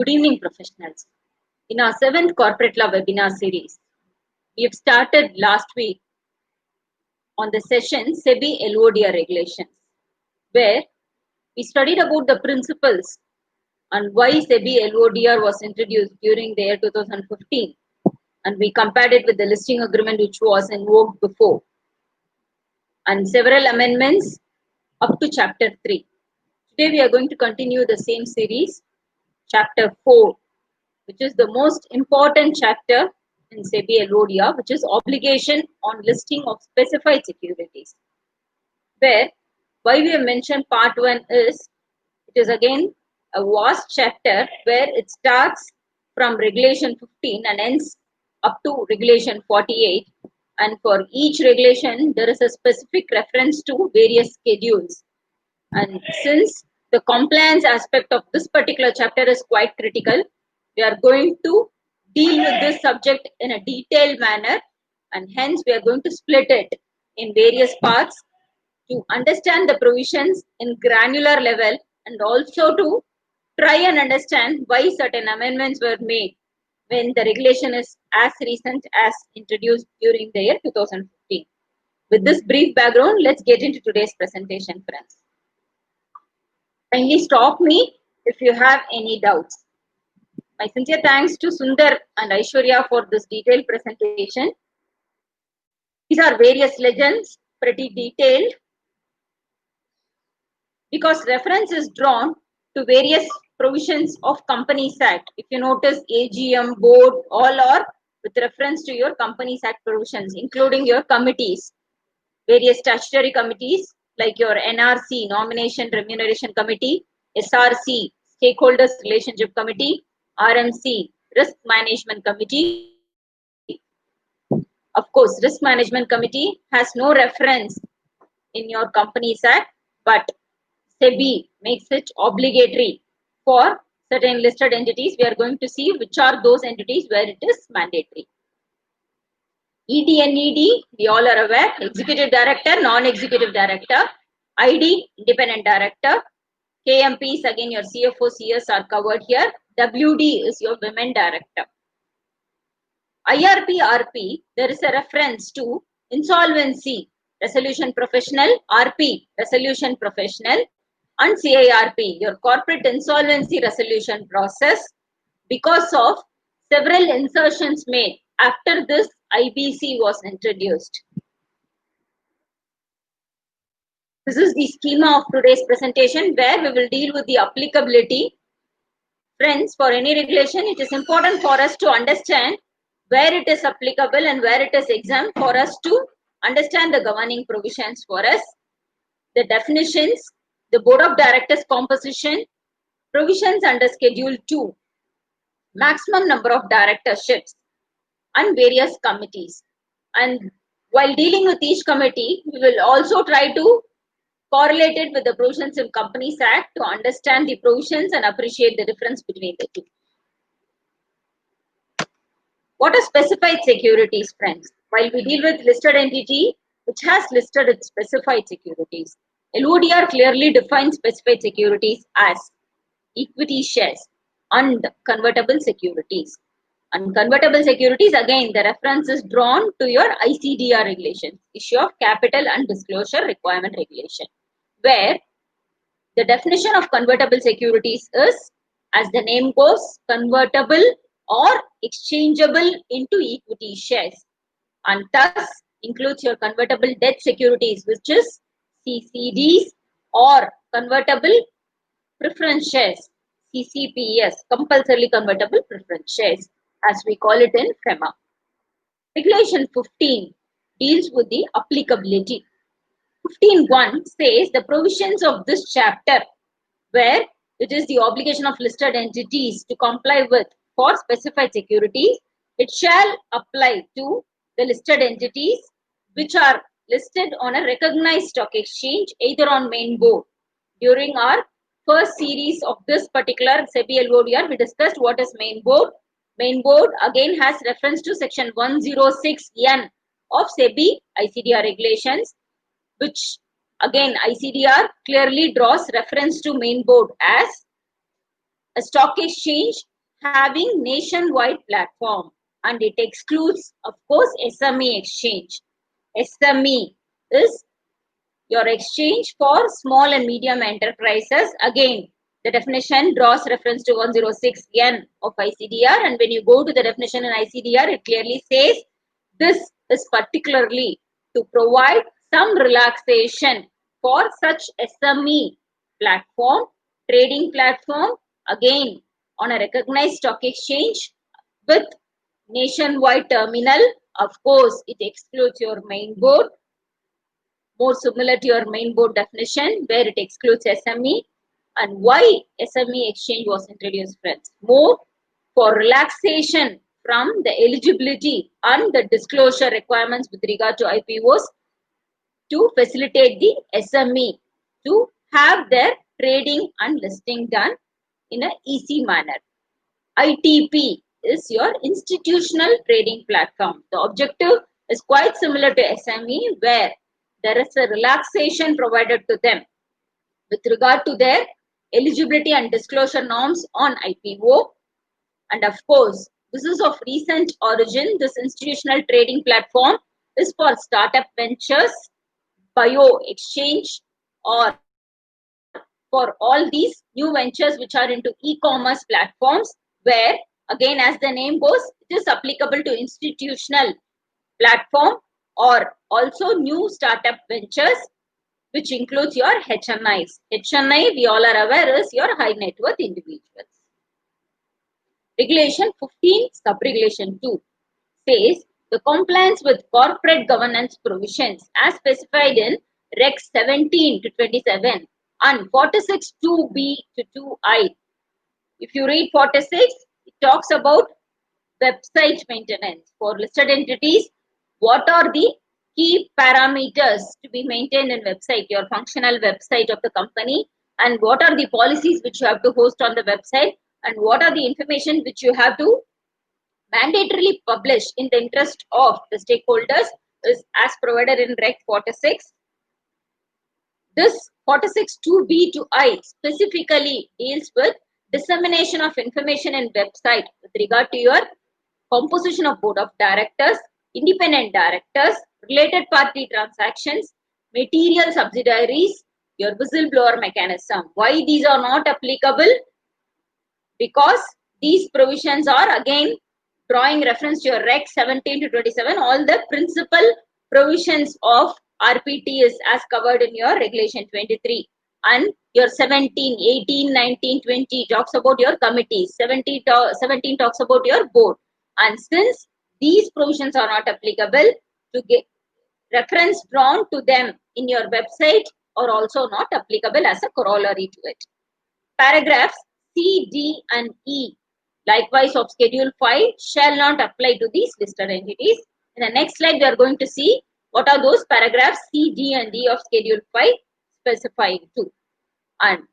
Good evening, professionals. In our 7th Corporate Law webinar series, we have started last week on the session SEBI LODR regulations, where we studied about the principles and why SEBI LODR was introduced during the year 2015, and we compared it with the listing agreement which was in vogue before, and several amendments up to Chapter 3. Today we are going to continue the same series, Chapter 4, which is the most important chapter in SEBI LODR, which is obligation on listing of specified securities. Where, why we have mentioned part 1 is, it is again a vast chapter where it starts from regulation 15 and ends up to regulation 48. And for each regulation, there is a specific reference to various schedules. And since the compliance aspect of this particular chapter is quite critical, we are going to deal with this subject in a detailed manner, and hence we are going to split it in various parts to understand the provisions in granular level and also to try and understand why certain amendments were made when the regulation is as recent as introduced during the year 2015. With this brief background, let's get into today's presentation, friends. Kindly stop me if you have any doubts. My sincere thanks to Sundar and Aishwarya for this detailed presentation. These are various legends, pretty detailed, because reference is drawn to various provisions of Companies Act. If you notice, AGM, board, all are with reference to your Companies Act provisions, including your committees, various statutory committees like your NRC, Nomination Remuneration Committee, SRC, Stakeholders Relationship Committee, RMC, Risk Management Committee. Of course, Risk Management Committee has no reference in your Companies Act, but SEBI makes it obligatory for certain listed entities. We are going to see which are those entities where it is mandatory. ED and ED, we all are aware, Executive Director, Non-Executive Director, ID, Independent Director, KMPs, again your CFO, CS are covered here, WD is your Women Director. IRP, RP, there is a reference to Insolvency, Resolution Professional, RP, Resolution Professional, and CIRP, your Corporate Insolvency Resolution Process, because of several insertions made after this IBC was introduced. This is the schema of today's presentation where we will deal with the applicability. Friends, for any regulation, it is important for us to understand where it is applicable and where it is exempt, for us to understand the governing provisions for us, the definitions, the board of directors composition, provisions under schedule 2, maximum number of directorships, and various committees. And while dealing with each committee, we will also try to correlate it with the provisions in Companies Act to understand the provisions and appreciate the difference between the two. What are specified securities, friends? While we deal with listed entity which has listed its specified securities, LODR clearly defines specified securities as equity shares and convertible securities. And convertible securities, again, the reference is drawn to your ICDR regulations, Issue of Capital and Disclosure Requirement Regulation, where the definition of convertible securities is, as the name goes, convertible or exchangeable into equity shares, and thus includes your convertible debt securities, which is CCDs, or convertible preference shares, CCPS, compulsorily convertible preference shares, as we call it in FEMA. Regulation 15 deals with the applicability. 15.1 says the provisions of this chapter, where it is the obligation of listed entities to comply with for specified securities, it shall apply to the listed entities which are listed on a recognized stock exchange, either on main board. During our first series of this particular SEBI LODR, we discussed what is main board. Main board again has reference to section 106N of SEBI ICDR regulations, which again ICDR clearly draws reference to main board as a stock exchange having nationwide platform, and it excludes, of course, SME exchange. SME is your exchange for small and medium enterprises. Again, the definition draws reference to 106N of ICDR, and when you go to the definition in ICDR, it clearly says this is particularly to provide some relaxation for such SME platform, trading platform, again on a recognized stock exchange with nationwide terminal. Of course, it excludes your main board, more similar to your main board definition, where it excludes SME. And why SME exchange was introduced, friends? More for relaxation from the eligibility and the disclosure requirements with regard to IPOs to facilitate the SME to have their trading and listing done in an easy manner. ITP is your institutional trading platform. The objective is quite similar to SME, where there is a relaxation provided to them with regard to their eligibility and disclosure norms on IPO. And of course, this is of recent origin. This institutional trading platform is for startup ventures, bio exchange, or for all these new ventures which are into e-commerce platforms, where again, as the name goes, it is applicable to institutional platform or also new startup ventures, which includes your HNIs. HNI, we all are aware, is your high net worth individuals. Regulation 15, sub-regulation 2 says the compliance with corporate governance provisions as specified in Reg 17 to 27 and 46 2B to 2I. If you read 46, it talks about website maintenance. For listed entities, what are the key parameters to be maintained in website, your functional website of the company, and what are the policies which you have to host on the website, and what are the information which you have to mandatorily publish in the interest of the stakeholders is as provided in Reg 46. This 46 2B to I specifically deals with dissemination of information in website with regard to your composition of board of directors, independent directors, related party transactions, material subsidiaries, your whistleblower mechanism. Why these are not applicable? Because these provisions are again drawing reference to your Reg 17 to 27. All the principal provisions of RPT is as covered in your Regulation 23. And your 17, 18, 19, 20 talks about your committees. 17 talks about your board. And since these provisions are not applicable, to get reference drawn to them in your website are also not applicable as a corollary to it. Paragraphs C, D and E likewise of Schedule 5 shall not apply to these listed entities. In the next slide, we are going to see what are those paragraphs C, D and E of Schedule 5 specifying to. And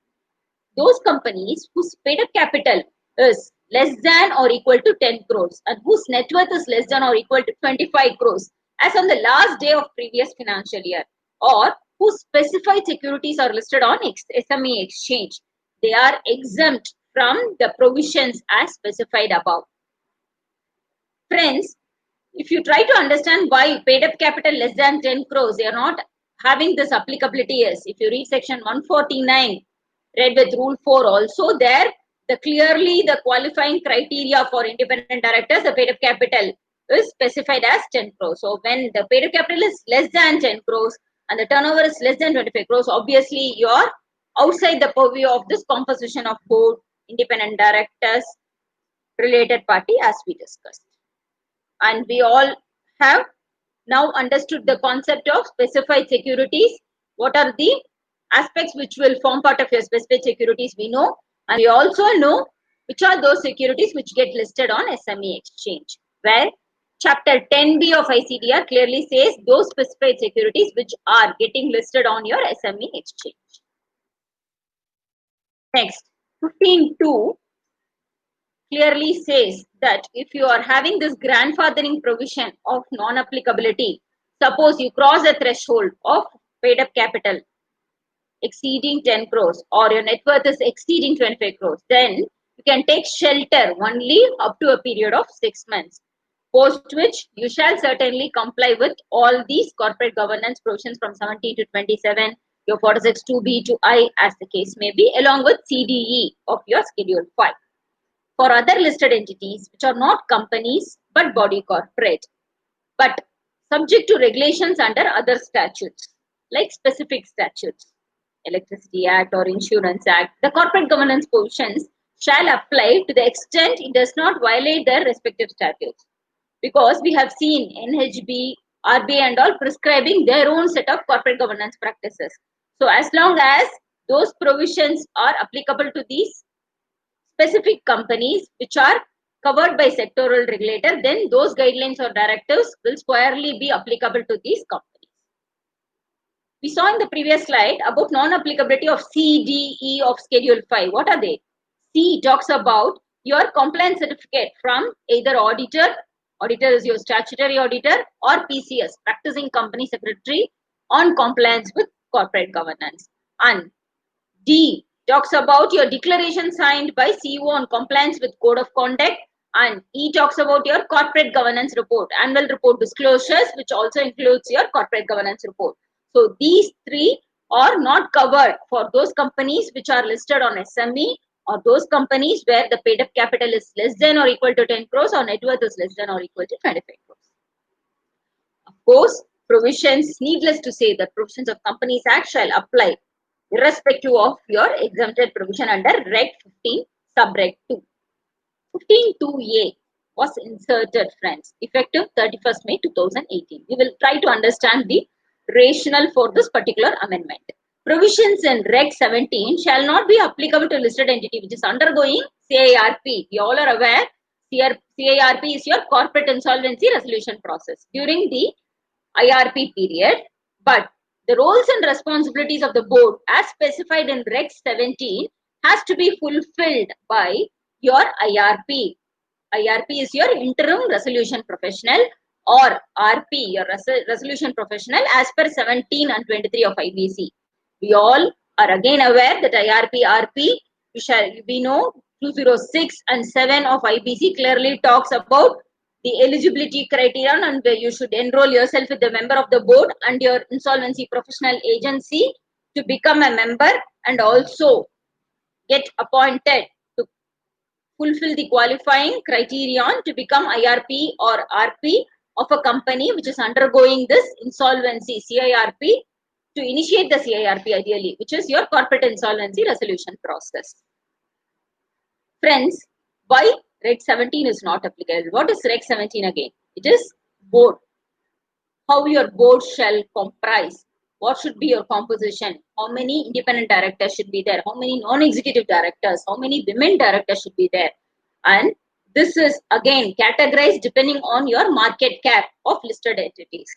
those companies whose paid up capital is less than or equal to 10 crores and whose net worth is less than or equal to 25 crores as on the last day of previous financial year, or whose specified securities are listed on SME exchange, they are exempt from the provisions as specified above. Friends, if you try to understand why paid up capital less than 10 crores, they are not having this applicability is, if you read section 149, read with rule 4 also, there clearly the qualifying criteria for independent directors, the paid up capital is specified as 10 crores. So when the paid up capital is less than 10 crores and the turnover is less than 25 crores, obviously you are outside the purview of this composition of board, independent directors, related party as we discussed. And we all have now understood the concept of specified securities. What are the aspects which will form part of your specified securities, we know. And we also know which are those securities which get listed on SME exchange, where chapter 10B of ICDR clearly says those specified securities which are getting listed on your SME exchange. Next, 15.2 clearly says that if you are having this grandfathering provision of non-applicability, suppose you cross a threshold of paid up capital exceeding 10 crores or your net worth is exceeding 25 crores, then you can take shelter only up to a period of 6 months, post which you shall certainly comply with all these corporate governance provisions from 17 to 27, your 46 2B to I as the case may be, along with CDE of your Schedule 5. For other listed entities which are not companies but body corporate, but subject to regulations under other statutes, like specific statutes, Electricity Act or Insurance Act, the corporate governance provisions shall apply to the extent it does not violate their respective statutes. Because we have seen NHB, RBI and all prescribing their own set of corporate governance practices. So as long as those provisions are applicable to these specific companies which are covered by sectoral regulator, then those guidelines or directives will squarely be applicable to these companies. We saw in the previous slide about non-applicability of C, D, E of Schedule 5. What are they? C talks about your compliance certificate from either auditor is your statutory auditor, or PCS, practicing company secretary, on compliance with corporate governance. And D talks about your declaration signed by CEO on compliance with code of conduct, and E talks about your corporate governance report, annual report disclosures, which also includes your corporate governance report. So these three are not covered for those companies which are listed on SME, or those companies where the paid up capital is less than or equal to 10 crores or net worth is less than or equal to 25 crores. Of course, provisions, needless to say, the provisions of Companies Act shall apply irrespective of your exempted provision under Reg 15 sub-Reg 2. 15(2)(a) was inserted, friends, effective 31st May 2018. We will try to understand the rationale for this particular amendment. Provisions in Reg 17 shall not be applicable to listed entity which is undergoing CIRP. You all are aware, CIRP is your corporate insolvency resolution process during the IRP period, but the roles and responsibilities of the board as specified in Reg 17 has to be fulfilled by your IRP. IRP is your interim resolution professional, or RP, your resolution professional, as per 17 and 23 of IBC. We all are again aware that IRP, RP, we know 206 and 7 of IBC clearly talks about the eligibility criterion, and you should enroll yourself with the member of the board and your insolvency professional agency to become a member, and also get appointed to fulfill the qualifying criterion to become IRP or RP of a company which is undergoing this insolvency CIRP, to initiate the CIRP ideally, which is your corporate insolvency resolution process. Friends, why Reg 17 is not applicable? What is Reg 17 again? It is board. How your board shall comprise. What should be your composition? How many independent directors should be there? How many non-executive directors? How many women directors should be there? And this is again categorized depending on your market cap of listed entities.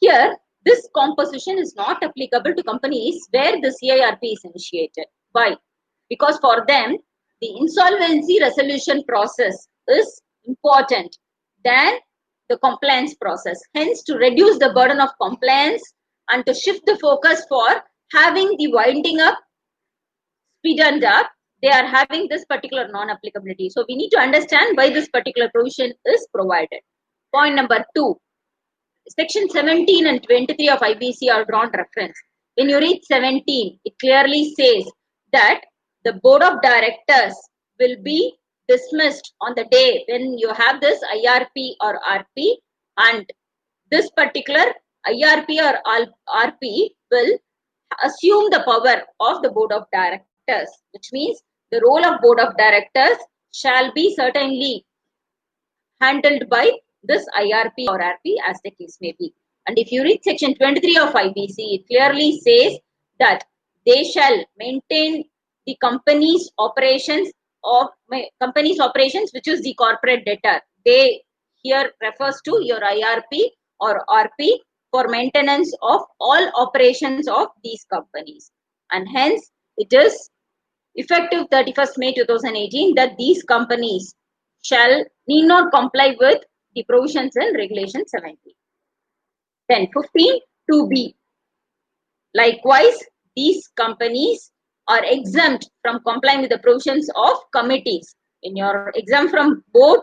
Here, this composition is not applicable to companies where the CIRP is initiated. Why? Because for them, the insolvency resolution process is important than the compliance process. Hence, to reduce the burden of compliance and to shift the focus for having the winding up speeded up, they are having this particular non-applicability. So, we need to understand why this particular provision is provided. Point number 2. Section 17 and 23 of IBC are drawn reference. When you read 17, it clearly says that the board of directors will be dismissed on the day when you have this IRP or RP, and this particular IRP or RP will assume the power of the board of directors, which means the role of board of directors shall be certainly handled by this IRP or RP as the case may be. And if you read section 23 of IBC, it clearly says that they shall maintain the company's operations which is the corporate debtor. They here refers to your IRP or RP for maintenance of all operations of these companies. And hence, it is effective 31st May 2018 that these companies need not comply with the provisions in Regulation 17. Then 15(2)(b). Likewise, these companies are exempt from complying with the provisions of committees. In your exempt from board,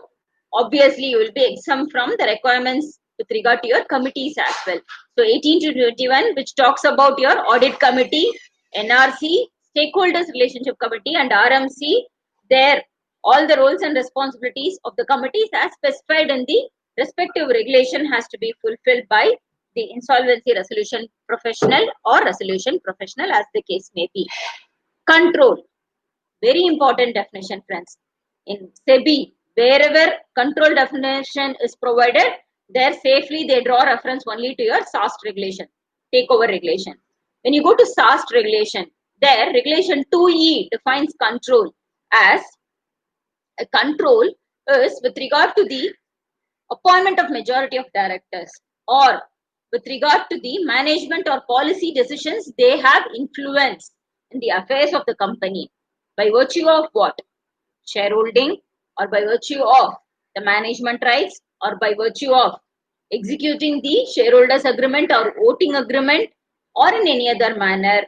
obviously you will be exempt from the requirements with regard to your committees as well. So 18 to 21, which talks about your audit committee, NRC, stakeholders relationship committee, and RMC, there all the roles and responsibilities of the committees as specified in the respective regulation has to be fulfilled by the insolvency resolution professional or resolution professional, as the case may be. Control, very important definition, friends. In SEBI, wherever control definition is provided, there safely they draw reference only to your SAST regulation, takeover regulation. When you go to SAST regulation, there regulation 2E defines control as a control is with regard to the appointment of majority of directors, or with regard to the management or policy decisions they have influence in the affairs of the company by virtue of what? Shareholding, or by virtue of the management rights, or by virtue of executing the shareholders agreement or voting agreement, or in any other manner.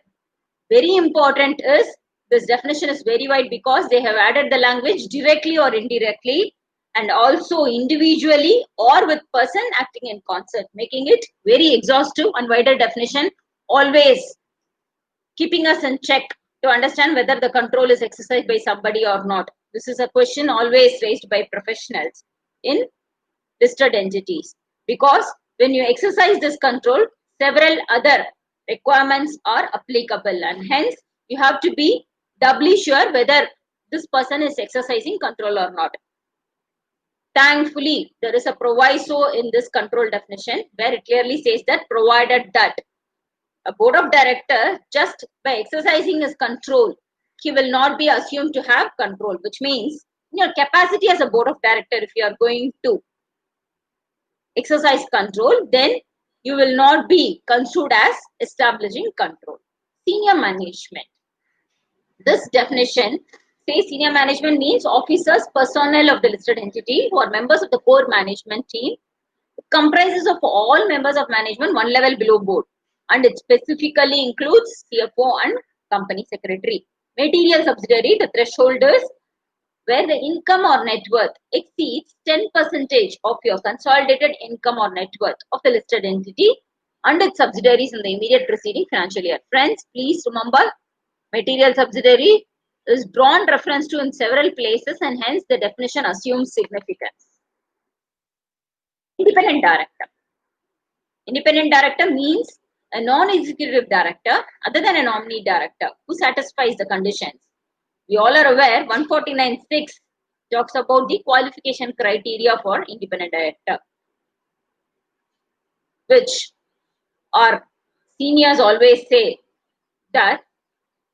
Very important is this definition is very wide because they have added the language directly or indirectly, and also individually or with person acting in concert, making it very exhaustive and wider definition, always keeping us in check to understand whether the control is exercised by somebody or not. This is a question always raised by professionals in listed entities, because when you exercise this control, several other requirements are applicable, and hence you have to be doubly sure whether this person is exercising control or not. Thankfully, there is a proviso in this control definition where it clearly says that provided that a board of director, just by exercising his control, he will not be assumed to have control, which means in your capacity as a board of director, if you are going to exercise control, then you will not be construed as establishing control. Senior management. This definition says senior management means officers, personnel of the listed entity who are members of the core management team. It comprises of all members of management one level below board, and it specifically includes CFO and company secretary. Material subsidiary, the threshold is where the income or net worth exceeds 10% of your consolidated income or net worth of the listed entity and its subsidiaries in the immediate preceding financial year. Friends, please remember, material subsidiary is drawn reference to in several places, and hence the definition assumes significance. Independent director. Independent director means a non-executive director other than a nominee director who satisfies the conditions. We all are aware 149(6) talks about the qualification criteria for independent director, which our seniors always say that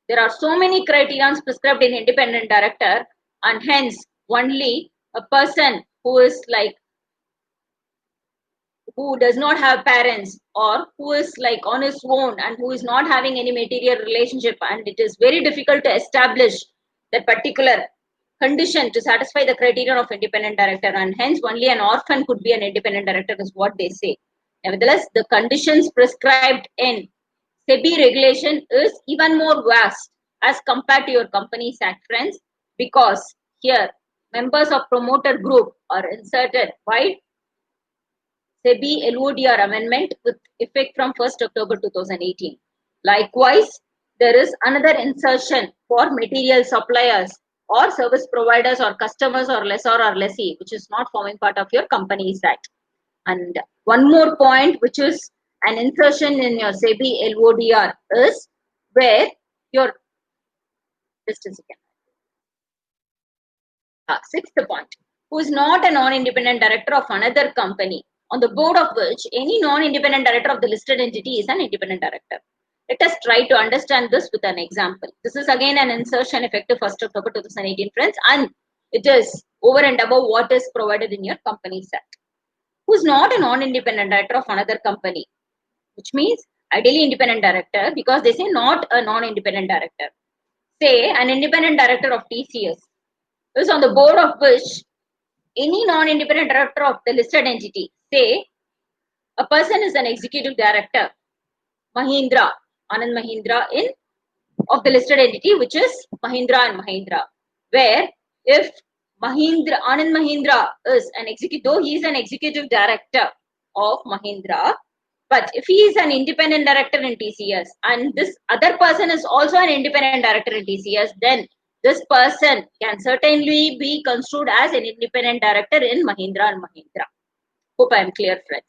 there are so many criteria prescribed in independent director, and hence only a person who is like who does not have parents, or who is like on his own and who is not having any material relationship, and it is very difficult to establish that particular condition to satisfy the criterion of independent director, and hence only an orphan could be an independent director is what they say. Nevertheless, the conditions prescribed in SEBI regulation is even more vast as compared to your Companies Act, friends, because here members of promoter group are inserted by SEBI LODR amendment with effect from 1st October 2018. Likewise, there is another insertion for material suppliers or service providers or customers or lessor or lessee, which is not forming part of your Companies Act. And one more point, which is an insertion in your SEBI LODR, is where your, just a second. Sixth point, who is not a non-independent director of another company, on the board of which any non-independent director of the listed entity is an independent director. Let us try to understand this with an example. This is again an insertion effective 1st October 2018, friends, and it is over and above what is provided in your Companies Act. Who is not a non-independent director of another company, which means ideally independent director, because they say not a non-independent director. Say an independent director of TCS is on the board of which any non-independent director of the listed entity, say a person is an executive director, Mahindra, Anand Mahindra in of the listed entity, which is Mahindra and Mahindra, where if Anand Mahindra is an executive, though he is an executive director of Mahindra, but if he is an independent director in TCS and this other person is also an independent director in TCS, then this person can certainly be construed as an independent director in Mahindra and Mahindra. Hope I am clear, friends.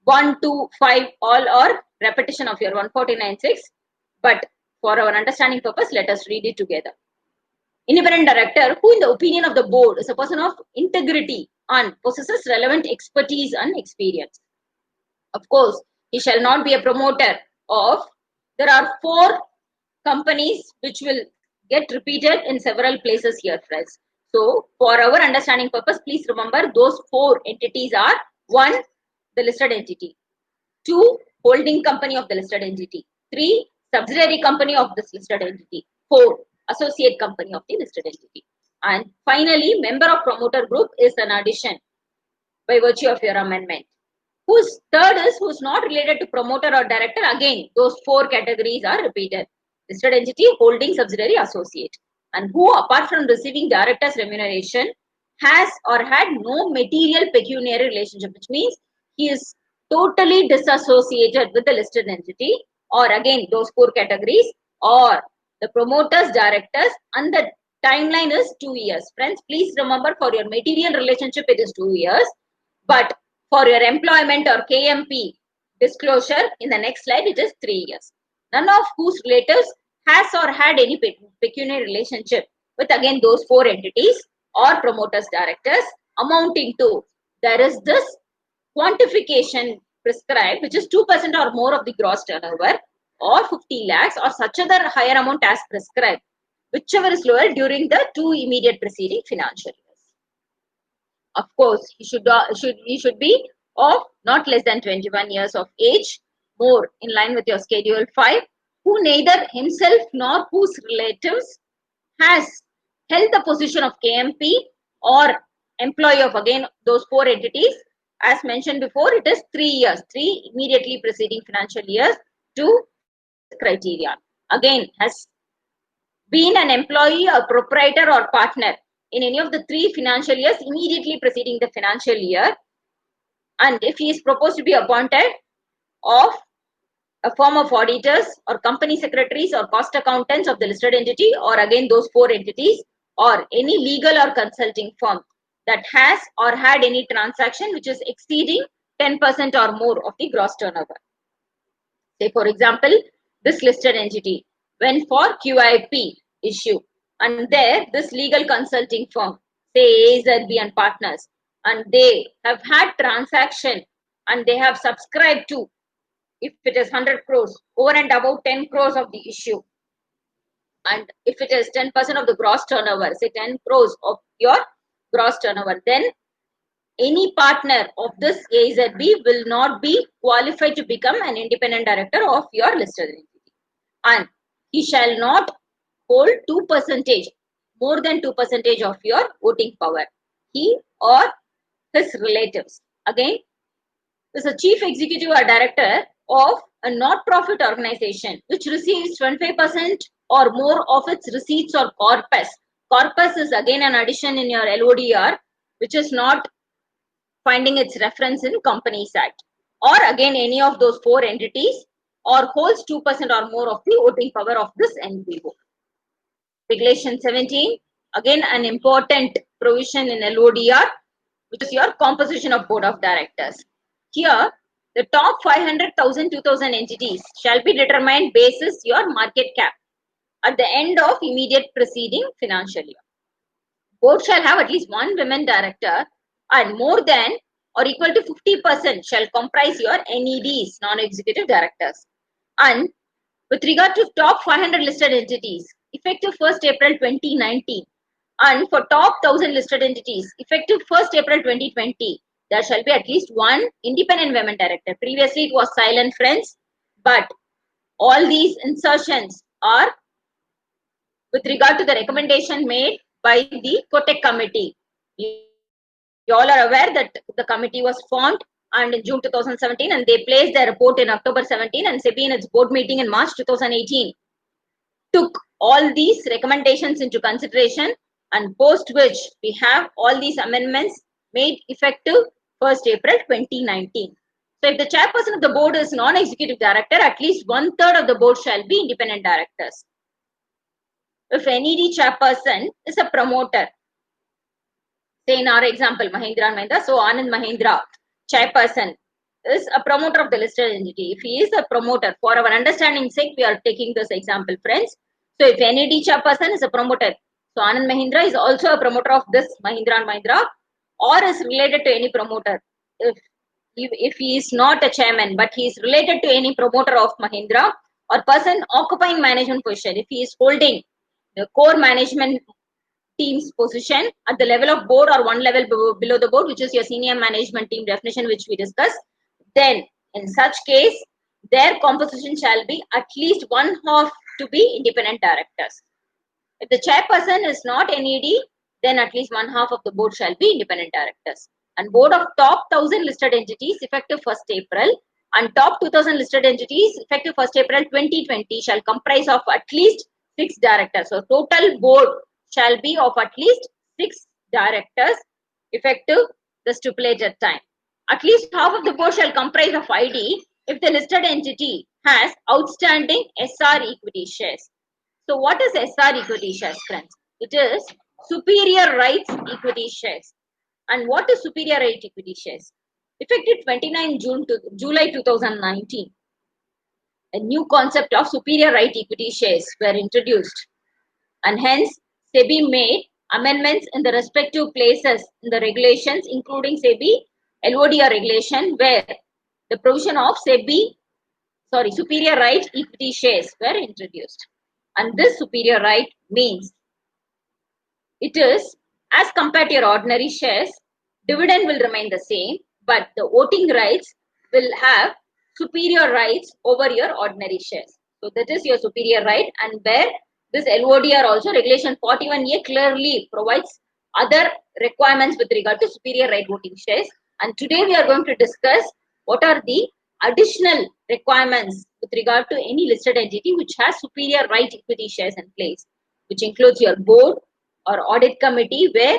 1, 2, 5 all or repetition of your 149.6, but for our understanding purpose, let us read it together. Independent director, who in the opinion of the board is a person of integrity and possesses relevant expertise and experience. Of course, he shall not be a promoter of, there are 4 companies which will get repeated in several places here, friends. So, for our understanding purpose, please remember those 4 entities are 1, the listed entity, 2, holding company of the listed entity, 3, subsidiary company of this listed entity, 4, associate company of the listed entity. And finally, member of promoter group is an addition by virtue of your amendment. Whose third is who's not related to promoter or director. Again, those 4 categories are repeated. Listed entity, holding, subsidiary, associate. And who, apart from receiving director's remuneration, has or had no material pecuniary relationship, which means he is totally disassociated with the listed entity, or again, those 4 categories, or the promoters, directors, and the timeline is 2 years. Friends, please remember for your material relationship, it is 2 years, but for your employment or KMP disclosure in the next slide, it is 3 years. None of whose relatives has or had any pecuniary relationship with again those 4 entities or promoters, directors, amounting to, there is this quantification prescribed, which is 2% or more of the gross turnover, or 50 lakhs, or such other higher amount as prescribed, whichever is lower during the 2 immediate preceding financial years. Of course, he should be of not less than 21 years of age, more in line with your schedule 5, who neither himself nor whose relatives has held the position of KMP or employee of again those 4 entities. As mentioned before, it is 3 years, 3 immediately preceding financial years to this criterion. Again, has been an employee, a proprietor or partner in any of the 3 financial years immediately preceding the financial year, and if he is proposed to be appointed of a firm of auditors or company secretaries or cost accountants of the listed entity, or again those 4 entities, or any legal or consulting firm that has or had any transaction which is exceeding 10% or more of the gross turnover. Say for example, this listed entity went for QIP issue, and there this legal consulting firm, say AZB and partners, and they have had transaction and they have subscribed to, if it is 100 crores, over and above 10 crores of the issue, and if it is 10% of the gross turnover, say 10 crores of your gross turnover, then any partner of this AZB will not be qualified to become an independent director of your listed entity, and he shall not hold 2%, more than 2% of your voting power, he or his relatives. Again, is a chief executive or director of a not-profit organization which receives 25% or more of its receipts or corpus. Corpus is again an addition in your LODR, which is not finding its reference in Companies Act, or again any of those 4 entities, or holds 2% or more of the voting power of this NPO. Regulation 17, again an important provision in LODR, which is your composition of board of directors. Here, the top 500,000, 2,000 entities shall be determined basis your market cap at the end of immediate preceding financial year. Board shall have at least 1 women director, and more than or equal to 50% shall comprise your NEDs, non-executive directors. And with regard to top 500 listed entities, effective 1st April 2019, and for top 1000 listed entities, effective 1st April 2020, there shall be at least 1 independent women director. Previously, it was silent, friends, but all these insertions are with regard to the recommendation made by the Kotek committee. You all are aware that the committee was formed and in June 2017, and they placed their report in October 17, and SEBI in its board meeting in March 2018 took all these recommendations into consideration, and post which we have all these amendments made effective 1st April 2019. So if the chairperson of the board is non-executive director, at least 1/3 of the board shall be independent directors. If NED chairperson is a promoter, say in our example Mahindra & Mahindra, so Anand Mahindra chairperson is a promoter of the listed entity. If he is a promoter, for our understanding sake, we are taking this example, friends. So if NED chairperson is a promoter, so Anand Mahindra is also a promoter of this Mahindra & Mahindra, or is related to any promoter. If he is not a chairman, but he is related to any promoter of Mahindra or person occupying management position, if he is holding the core management team's position at the level of board or one level below the board, which is your senior management team definition, which we discussed, then in such case, their composition shall be at least 1/2 to be independent directors. If the chairperson is not NED, then at least 1/2 of the board shall be independent directors. And board of top 1000 listed entities effective 1st April and top 2000 listed entities effective 1st April 2020 shall comprise of at least 6 directors. So total board shall be of at least 6 directors effective the stipulated time. At least half of the board shall comprise of ID if the listed entity has outstanding SR equity shares. So what is SR equity shares, friends? It is superior rights equity shares. And what is superior right equity shares? Effective 29 June to July 2019, a new concept of superior right equity shares were introduced, and hence SEBI made amendments in the respective places in the regulations, including SEBI LODR regulation, where the provision of superior right equity shares were introduced. And this superior right means it is as compared to your ordinary shares, dividend will remain the same, but the voting rights will have superior rights over your ordinary shares. So that is your superior right, and where this LODR also regulation 41A clearly provides other requirements with regard to superior right voting shares. And today we are going to discuss what are the additional requirements with regard to any listed entity which has superior right equity shares in place, which includes your board or audit committee, where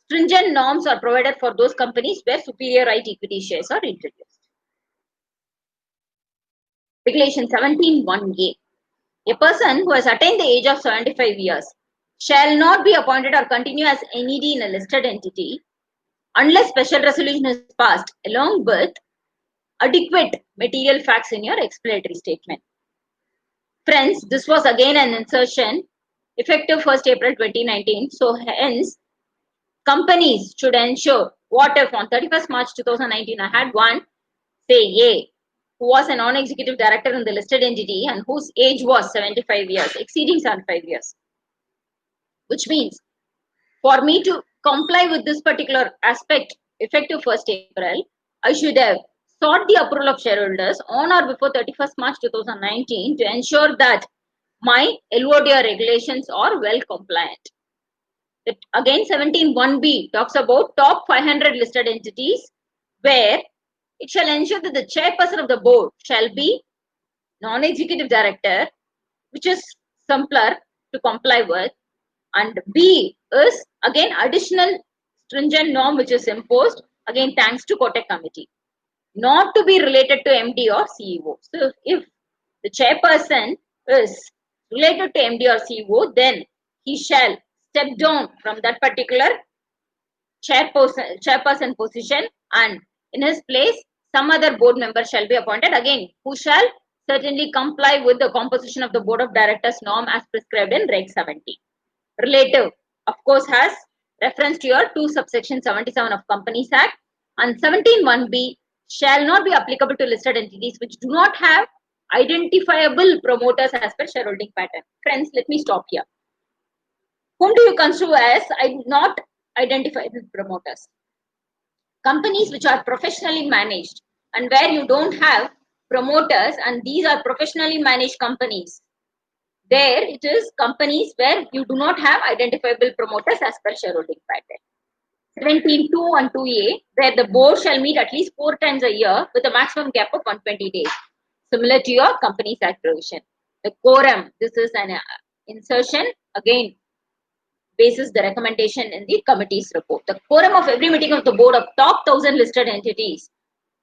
stringent norms are provided for those companies where superior right equity shares are introduced. Regulation 17(1)A. A person who has attained the age of 75 years shall not be appointed or continue as NED in a listed entity unless special resolution is passed along with adequate material facts in your explanatory statement. Friends, this was again an insertion effective 1st April 2019. So hence, companies should ensure, what if on 31st March 2019 I had one, say A, who was a non-executive director in the listed entity and whose age was 75 years, exceeding 75 years. Which means, for me to comply with this particular aspect effective 1st April, I should have sought the approval of shareholders on or before 31st March 2019 to ensure that my LODR regulations are well compliant. Again, 17(1)B talks about top 500 listed entities, where it shall ensure that the chairperson of the board shall be non-executive director, which is simpler to comply with, and B is again additional stringent norm which is imposed, again thanks to Kotak committee, not to be related to MD or CEO. So if the chairperson is related to MD or CEO, then he shall step down from that particular chairperson position, and in his place some other board member shall be appointed, again who shall certainly comply with the composition of the board of directors norm as prescribed in Reg 70. Relative, of course, has reference to your 2 subsection 77 of Companies Act, and 17(1)B shall not be applicable to listed entities which do not have identifiable promoters as per shareholding pattern. Friends, let me stop here. Whom do you consider as not identifiable promoters? Companies which are professionally managed and where you don't have promoters, and these are professionally managed companies. There it is companies where you do not have identifiable promoters as per shareholding pattern. 17.2 and 2A, where the board shall meet at least 4 times a year with a maximum gap of 120 days, similar to your Companies Act provision. The quorum, this is an insertion, again, basis the recommendation in the committee's report. The quorum of every meeting of the board of top 1000 listed entities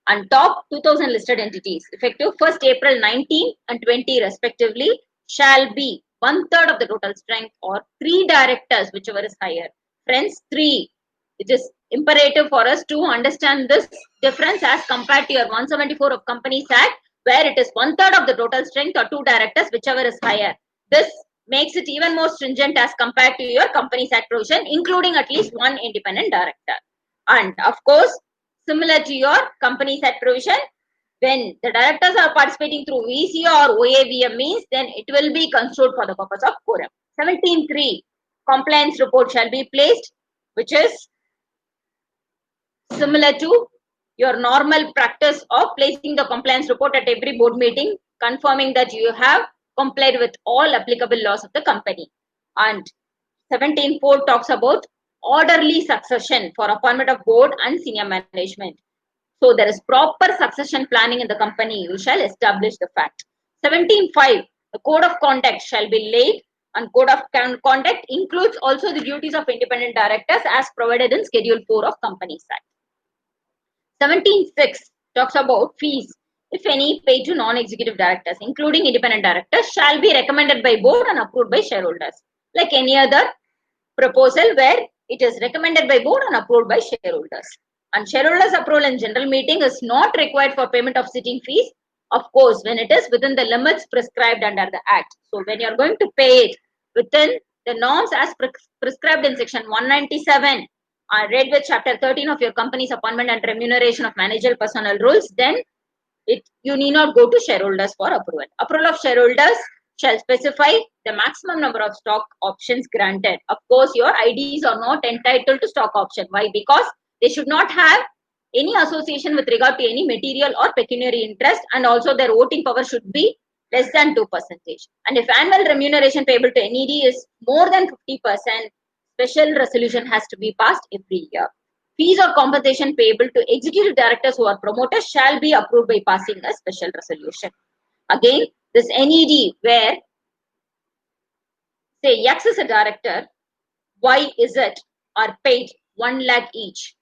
and top 2000 listed entities, effective 1st April 19 and 20 respectively, shall be 1/3 of the total strength or 3 directors, whichever is higher. Friends, 3. It is imperative for us to understand this difference as compared to your 174 of Companies Act, where it is 1/3 of the total strength or 2 directors, whichever is higher. This makes it even more stringent as compared to your Companies Act provision, including at least 1 independent director. And of course, similar to your Companies Act provision, when the directors are participating through VC or OAVM means, then it will be construed for the purpose of quorum. 17.3, compliance report shall be placed, which is similar to your normal practice of placing the compliance report at every board meeting, confirming that you have complied with all applicable laws of the company. And 17.4 talks about orderly succession for appointment of board and senior management. So there is proper succession planning in the company. You shall establish the fact. 17.5, the code of conduct shall be laid, and code of conduct includes also the duties of independent directors as provided in Schedule 4 of Companies Act. 17.6 talks about fees, if any, paid to non-executive directors, including independent directors, shall be recommended by board and approved by shareholders. Like any other proposal where it is recommended by board and approved by shareholders. And shareholders' approval in general meeting is not required for payment of sitting fees, of course, when it is within the limits prescribed under the Act. So when you are going to pay it within the norms as prescribed in section 197, read with chapter 13 of your company's appointment and remuneration of managerial personnel rules, then you need not go to shareholders for approval. Approval of shareholders shall specify the maximum number of stock options granted. Of course, your IDs are not entitled to stock option. Why? Because they should not have any association with regard to any material or pecuniary interest, and also their voting power should be less than 2%. And if annual remuneration payable to NED is more than 50%, special resolution has to be passed every year. Fees or compensation payable to executive directors who are promoters shall be approved by passing a special resolution. Again, this NED where, say, X is a director, Y is it, are paid 1 lakh each,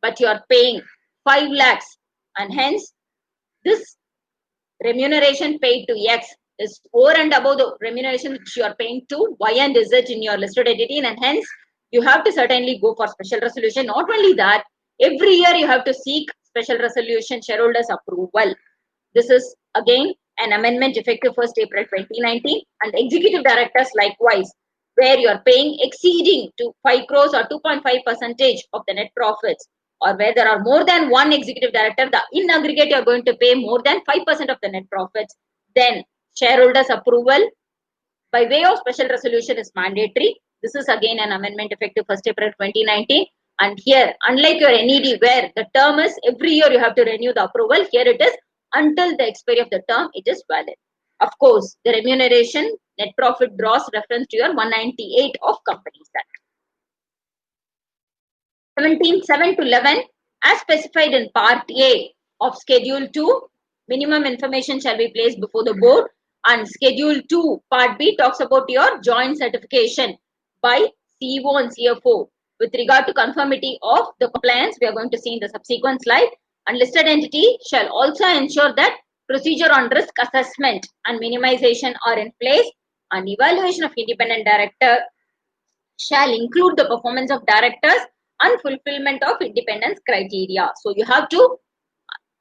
but you are paying 5 lakhs, and hence this remuneration paid to X is over and above the remuneration which you are paying to Y and Z in your listed entity, and hence you have to certainly go for special resolution. Not only that, every year you have to seek special resolution shareholders approval. This is again an amendment effective 1st April 2019, and executive directors likewise, where you are paying exceeding to 5 crores or 2.5% of the net profits, or where there are more than one executive director, in aggregate you are going to pay more than 5% of the net profits, then shareholders approval by way of special resolution is mandatory. This is again an amendment effective 1st April 2019. And here, unlike your NED where the term is every year you have to renew the approval, here it is until the expiry of the term it is valid. Of course, the remuneration net profit draws reference to your 198 of Companies Act. 17.7 to 11, as specified in Part A of Schedule 2, minimum information shall be placed before the board, and Schedule 2 Part B talks about your joint certification by CEO and CFO with regard to conformity of the compliance. We are going to see in the subsequent slide. And listed entity shall also ensure that procedure on risk assessment and minimization are in place, and evaluation of independent director shall include the performance of directors and fulfillment of independence criteria. So you have to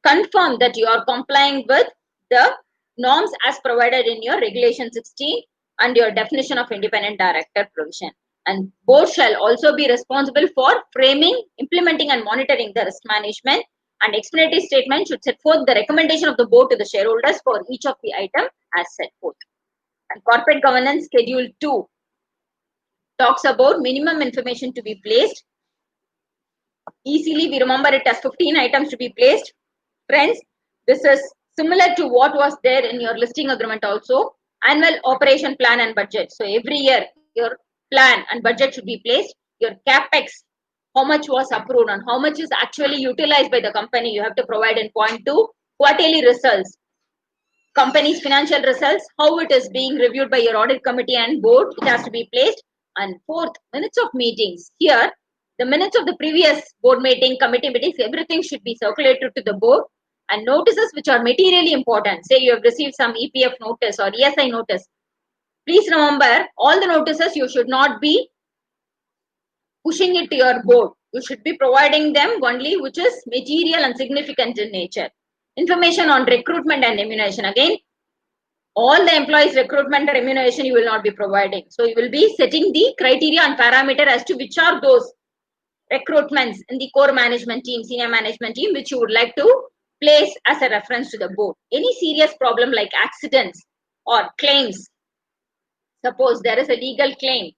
confirm that you are complying with the norms as provided in your regulation 16 and your definition of independent director provision. And board shall also be responsible for framing, implementing and monitoring the risk management, and explanatory statement should set forth the recommendation of the board to the shareholders for each of the item as set forth. And corporate governance schedule 2 talks about minimum information to be placed. Easily we remember it as 15 items to be placed. Friends, this is similar to what was there in your listing agreement also. Annual operation plan and budget. So every year your plan and budget should be placed. Your capex how much was approved and how much is actually utilized by the company. You have to provide in point 2, quarterly results, company's financial results, how it is being reviewed by your audit committee and board, it has to be placed. And fourth, minutes of meetings. Here, the minutes of the previous board meeting, committee meetings, everything should be circulated to the board. And notices which are materially important. Say you have received some EPF notice or ESI notice. Please remember, all the notices you should not be pushing it to your board. You should be providing them only which is material and significant in nature. Information on recruitment and remuneration. Again, all the employees recruitment and remuneration you will not be providing. So you will be setting the criteria and parameter as to which are those recruitments in the core management team, senior management team, which you would like to place as a reference to the board. Any serious problem like accidents or claims, suppose there is a legal claim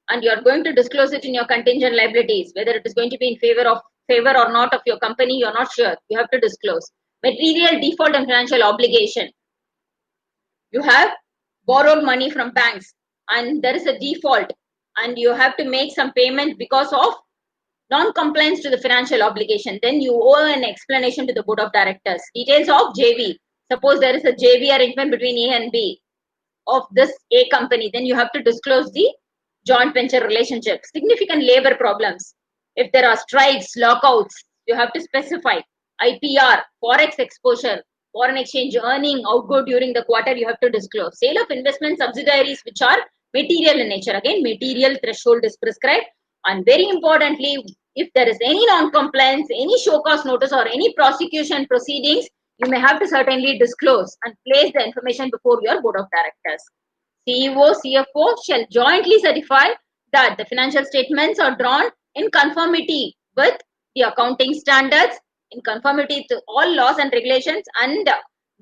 and you are going to disclose it in your contingent liabilities, whether it is going to be in favor or not of your company, you are not sure, you have to disclose. Material default and financial obligation. You have borrowed money from banks and there is a default and you have to make some payment because of non-compliance to the financial obligation. Then you owe an explanation to the board of directors. Details of JV. Suppose there is a JV arrangement between A and B of this A company, then you have to disclose the joint venture relationship. Significant labor problems. If there are strikes, lockouts, you have to specify. IPR, forex exposure, foreign exchange earning, outgo during the quarter, you have to disclose. Sale of investment subsidiaries which are material in nature. Again, material threshold is prescribed. And very importantly, if there is any non-compliance, any show cause notice or any prosecution proceedings, you may have to certainly disclose and place the information before your board of directors. CEO, CFO shall jointly certify that the financial statements are drawn in conformity with the accounting standards, in conformity to all laws and regulations, and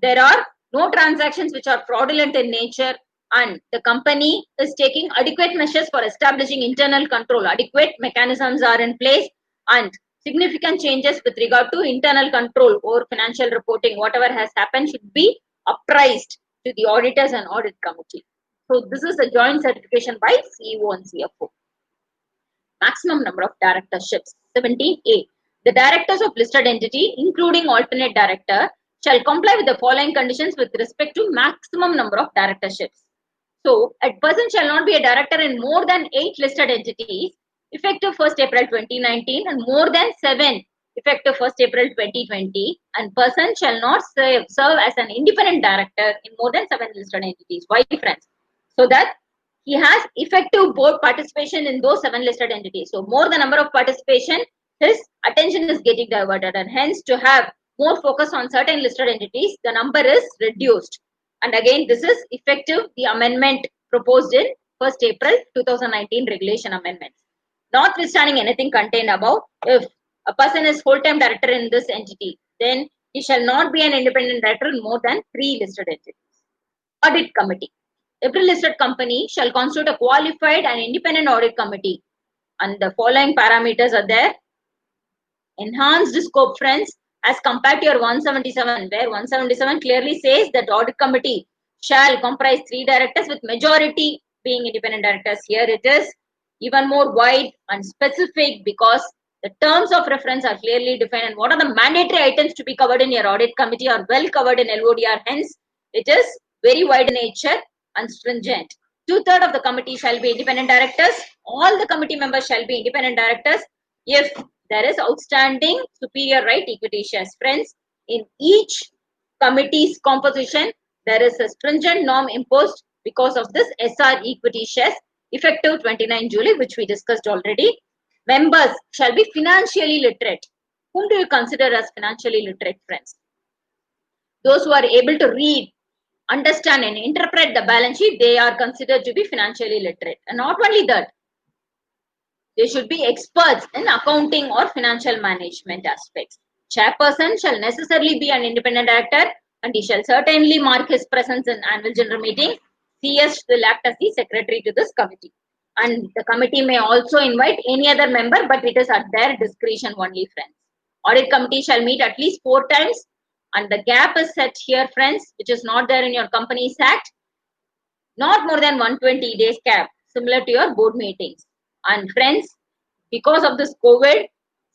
there are no transactions which are fraudulent in nature, and the company is taking adequate measures for establishing internal control. Adequate mechanisms are in place and significant changes with regard to internal control or financial reporting, whatever has happened should be apprised to the auditors and audit committee. So this is a joint certification by CEO and CFO. Maximum number of directorships. 17A. The directors of listed entity, including alternate director, shall comply with the following conditions with respect to maximum number of directorships. So, a person shall not be a director in more than 8 listed entities effective 1st April 2019 and more than 7 effective 1st April 2020, and person shall not serve as an independent director in more than 7 listed entities. Why, friends? So that he has effective board participation in those 7 listed entities. So more the number of participation, his attention is getting diverted, and hence to have more focus on certain listed entities, the number is reduced. And again, this is effective the amendment proposed in 1st April 2019 regulation amendments. Notwithstanding anything contained above, if a person is full-time director in this entity, then he shall not be an independent director in more than 3 listed entities. Audit committee. Every listed company shall constitute a qualified and independent audit committee. And the following parameters are there. Enhanced scope, friends, as compared to your 177, where 177 clearly says that audit committee shall comprise 3 directors with majority being independent directors. Here it is even more wide and specific because the terms of reference are clearly defined and what are the mandatory items to be covered in your audit committee are well covered in LODR. Hence, it is very wide in nature and stringent. 2/3 of the committee shall be independent directors. All the committee members shall be independent directors if there is outstanding superior right equity shares. Friends, in each committee's composition, there is a stringent norm imposed because of this SR equity shares effective 29 July, which we discussed already. Members shall be financially literate. Whom do you consider as financially literate, friends? Those who are able to read, understand and interpret the balance sheet, they are considered to be financially literate. And not only that, they should be experts in accounting or financial management aspects. Chairperson shall necessarily be an independent director and he shall certainly mark his presence in annual general meeting. CS will act as the secretary to this committee. And the committee may also invite any other member, but it is at their discretion only, friends. Audit committee shall meet at least 4 times. And the gap is set here, friends, which is not there in your Companies Act. Not more than 120 days cap, similar to your board meetings. And friends, Because of this COVID,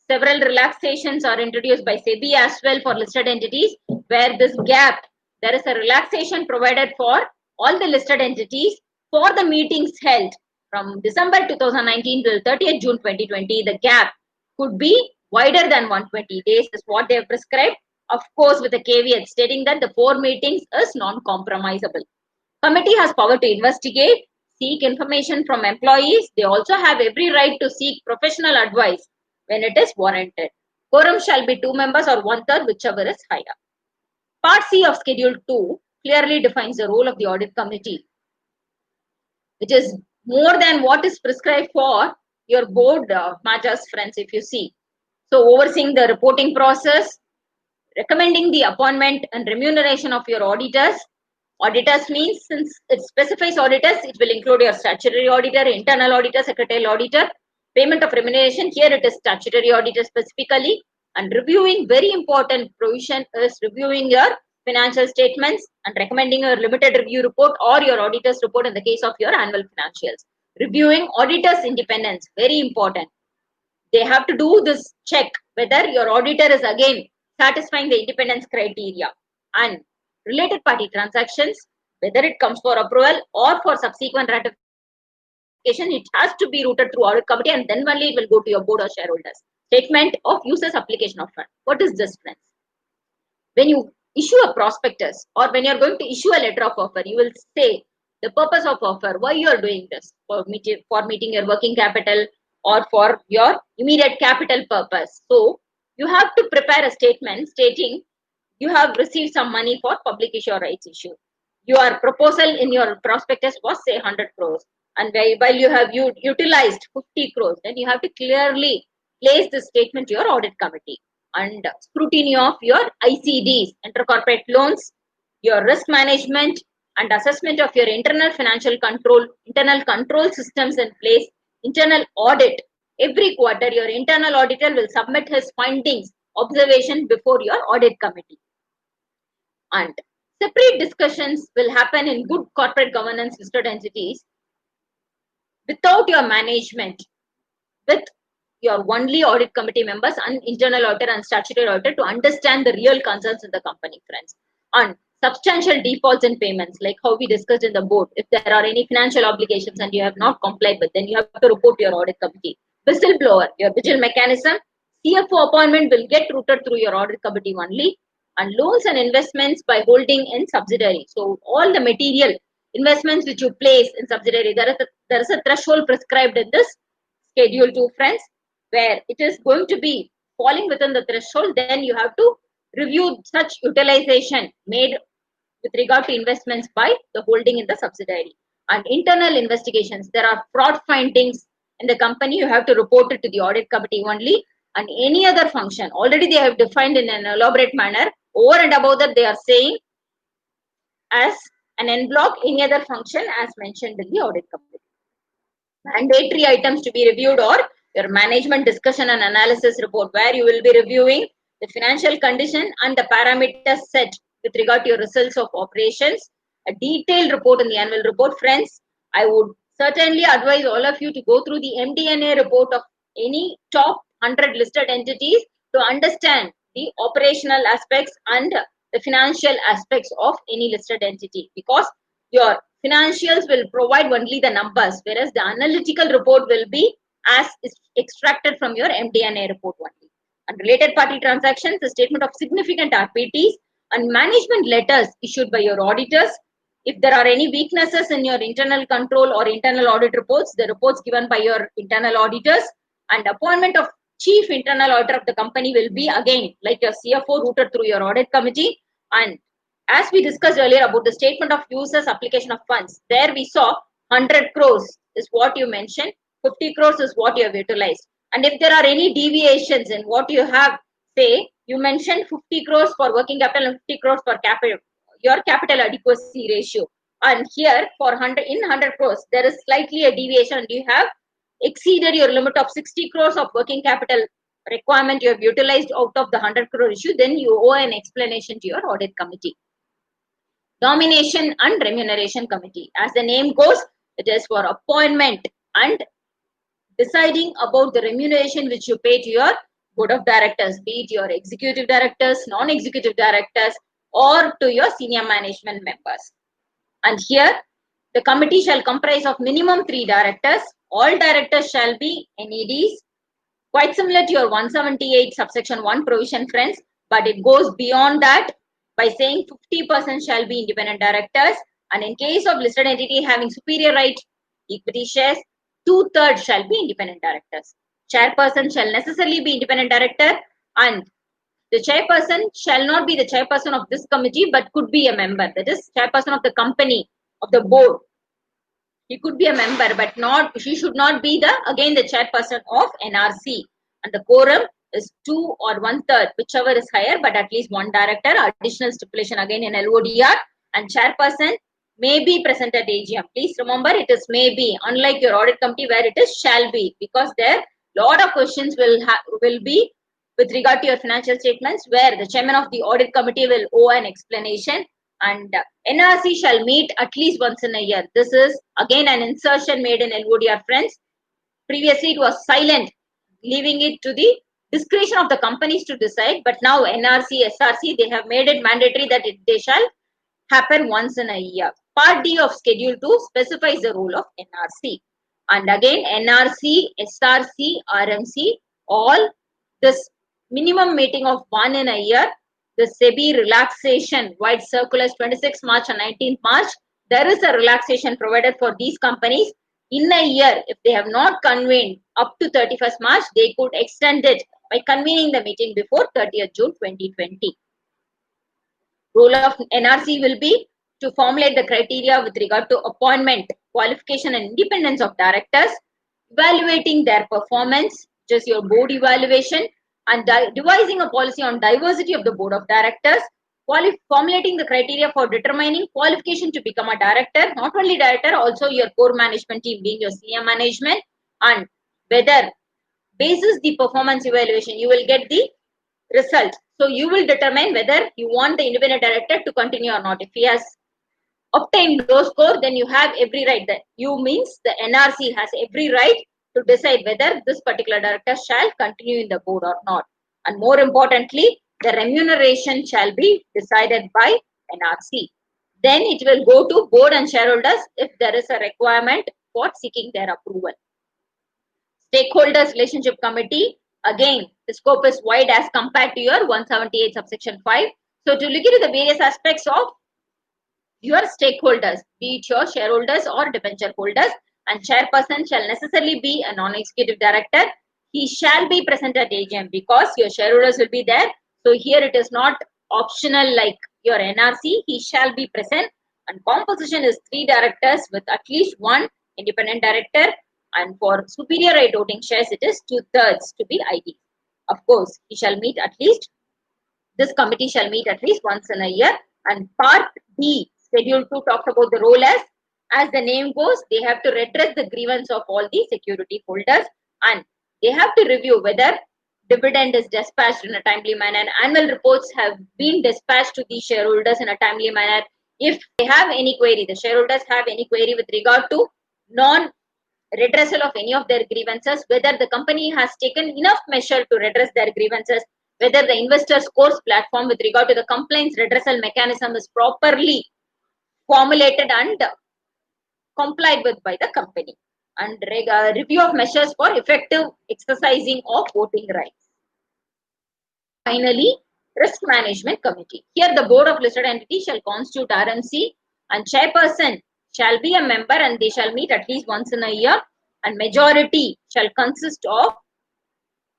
several relaxations are introduced by SEBI as well for listed entities, where this gap, there is a relaxation provided for all the listed entities for the meetings held from December 2019 till 30th June 2020. The gap could be wider than 120 days is what they have prescribed, of course with a caveat stating that the 4 meetings is non-compromisable. Committee has power to investigate, seek information from employees. They also have every right to seek professional advice when it is warranted. Quorum shall be 2 members or 1/3, whichever is higher. Part C of Schedule 2 clearly defines the role of the audit committee, which is more than what is prescribed for your board matters, friends, if you see. So, overseeing the reporting process, recommending the appointment and remuneration of your auditors. Auditors means, since it specifies auditors, it will include your statutory auditor, internal auditor, secretarial auditor. Payment of remuneration, here it is statutory auditor specifically. And reviewing, very important provision is reviewing your financial statements and recommending your limited review report or your auditor's report in the case of your annual financials. Reviewing auditors' independence, very important. They have to do this check whether your auditor is again satisfying the independence criteria. And related party transactions, whether it comes for approval or for subsequent ratification, it has to be routed through audit committee and then only it will go to your board or shareholders. Statement of users application of fund. What is this, friends? When you issue a prospectus or when you're going to issue a letter of offer, you will say the purpose of offer, why you are doing this, for meeting your working capital or for your immediate capital purpose. So you have to prepare a statement stating you have received some money for public issue or rights issue. Your proposal in your prospectus was say 100 crores, and while you have utilized 50 crores, then you have to clearly place the statement to your audit committee. And scrutiny of your ICDs, intercorporate loans, your risk management and assessment of your internal control systems in place, internal audit. Every quarter, your internal auditor will submit his findings, observation before your audit committee. And separate discussions will happen in good corporate governance listed entities without your management, with your only audit committee members and internal auditor and statutory auditor to understand the real concerns in the company, friends. On substantial defaults in payments, like how we discussed in the board, if there are any financial obligations and you have not complied with, then you have to report to your audit committee. Whistleblower, your vigil mechanism, CFO appointment will get routed through your audit committee only. And loans and investments by holding in subsidiary. So all the material investments which you place in subsidiary, there is a threshold prescribed in this Schedule 2, friends, where it is going to be falling within the threshold, then you have to review such utilization made with regard to investments by the holding in the subsidiary. And internal investigations, there are fraud findings in the company, you have to report it to the audit committee only. And any other function, already they have defined in an elaborate manner. Over and above that, they are saying as an en bloc any other function as mentioned in the audit committee. Mandatory items to be reviewed or your management discussion and analysis report, where you will be reviewing the financial condition and the parameters set with regard to your results of operations. A detailed report in the annual report, friends. I would certainly advise all of you to go through the MD&A report of any top 100 listed entities to understand the operational aspects and the financial aspects of any listed entity, because your financials will provide only the numbers, whereas the analytical report will be as is extracted from your MD&A report only. And related party transactions, the statement of significant RPTs and management letters issued by your auditors. If there are any weaknesses in your internal control or internal audit reports, the reports given by your internal auditors. And appointment of chief internal auditor of the company will be again like your CFO routed through your audit committee. And as we discussed earlier about the statement of users application of funds, there we saw 100 crores is what you mentioned, 50 crores is what you have utilized. And if there are any deviations in what you have, say you mentioned 50 crores for working capital and 50 crores for capital, your capital adequacy ratio, and here for 100 crores there is slightly a deviation and you have exceeded your limit of 60 crores of working capital requirement you have utilized out of the 100 crore issue, then you owe an explanation to your audit committee. Nomination and remuneration committee, as the name goes, it is for appointment and deciding about the remuneration which you pay to your board of directors, be it your executive directors, non-executive directors, or to your senior management members. And here, the committee shall comprise of minimum 3 directors. All directors shall be NEDs, quite similar to your 178 subsection 1 provision, friends, but it goes beyond that by saying 50% shall be independent directors, and in case of listed entity having superior right equity shares, 2/3 shall be independent directors. Chairperson shall necessarily be independent director, and the chairperson shall not be the chairperson of this committee but could be a member, that is chairperson of the company, of the board. He could be a member, but not, she should not be again the chairperson of NRC. And the quorum is 2 or 1/3, whichever is higher, but at least one director. Additional stipulation again in LODR, and chairperson may be present at AGM. Please remember, it is may be, unlike your audit committee where it is shall be, because there lot of questions will be with regard to your financial statements, where the chairman of the audit committee will owe an explanation, and NRC shall meet at least once in a year. This is again an insertion made in LODR, friends. Previously it was silent, leaving it to the discretion of the companies to decide, but now NRC, SRC, they have made it mandatory that they shall happen once in a year. Part D of Schedule 2 specifies the role of NRC. And again, NRC, SRC, RMC, all this minimum meeting of 1 in a year, the SEBI relaxation, White Circulars 26 March and 19th March, there is a relaxation provided for these companies. In a year, if they have not convened up to 31st March, they could extend it by convening the meeting before 30th June 2020. Role of NRC will be to formulate the criteria with regard to appointment, qualification and independence of directors, evaluating their performance, which is your board evaluation, and devising a policy on diversity of the board of directors, formulating the criteria for determining qualification to become a director, not only director, also your core management team being your senior management, and whether basis the performance evaluation, you will get the result. So you will determine whether you want the independent director to continue or not. If he has obtained low score, then you have every right. That you means the NRC has every right to decide whether this particular director shall continue in the board or not. And more importantly, the remuneration shall be decided by NRC. Then it will go to board and shareholders if there is a requirement for seeking their approval. Stakeholders Relationship Committee, again, the scope is wide as compared to your 178 subsection 5. So to look into the various aspects of your stakeholders, be it your shareholders or debenture holders, and chairperson shall necessarily be a non-executive director. He shall be present at AGM because your shareholders will be there. So here it is not optional like your NRC. He shall be present, and composition is 3 directors with at least 1 independent director, and for superior right voting shares it is 2/3 to be ID. Of course, he shall meet at least, this committee shall meet at least once in a year. And part B, Schedule 2 talks about the role as the name goes, they have to redress the grievance of all the security holders, and they have to review whether dividend is dispatched in a timely manner, annual reports have been dispatched to the shareholders in a timely manner. If they have any query, the shareholders have any query with regard to non-redressal of any of their grievances, whether the company has taken enough measure to redress their grievances, whether the investor scores platform with regard to the complaints redressal mechanism is properly formulated and complied with by the company, and review of measures for effective exercising of voting rights. Finally, Risk Management Committee. Here the board of listed entity shall constitute RMC, and chairperson shall be a member and they shall meet at least once in a year, and majority shall consist of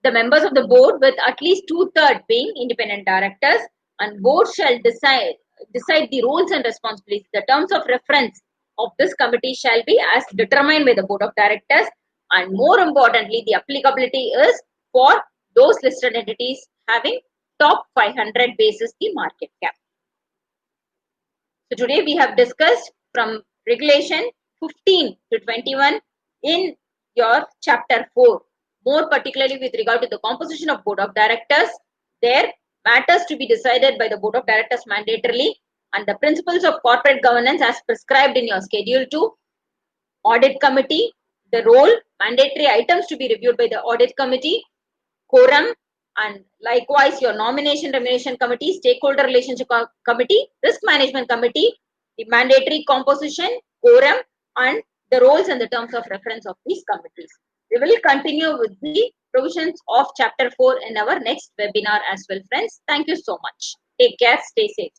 the members of the board with at least 2/3 being independent directors, and board shall decide the roles and responsibilities. The terms of reference of this committee shall be as determined by the board of directors, and more importantly, the applicability is for those listed entities having top 500 basis the market cap. So today we have discussed from regulation 15 to 21 in your chapter 4. More particularly with regard to the composition of board of directors, their matters to be decided by the board of directors mandatorily, and the principles of corporate governance as prescribed in your schedule 2, audit committee, the role, mandatory items to be reviewed by the audit committee, quorum, and likewise your nomination remuneration committee, stakeholder relationship committee, risk management committee, the mandatory composition, quorum, and the roles and the terms of reference of these committees. We will continue with the provisions of chapter 4 in our next webinar as well, friends. Thank you so much. Take care. Stay safe.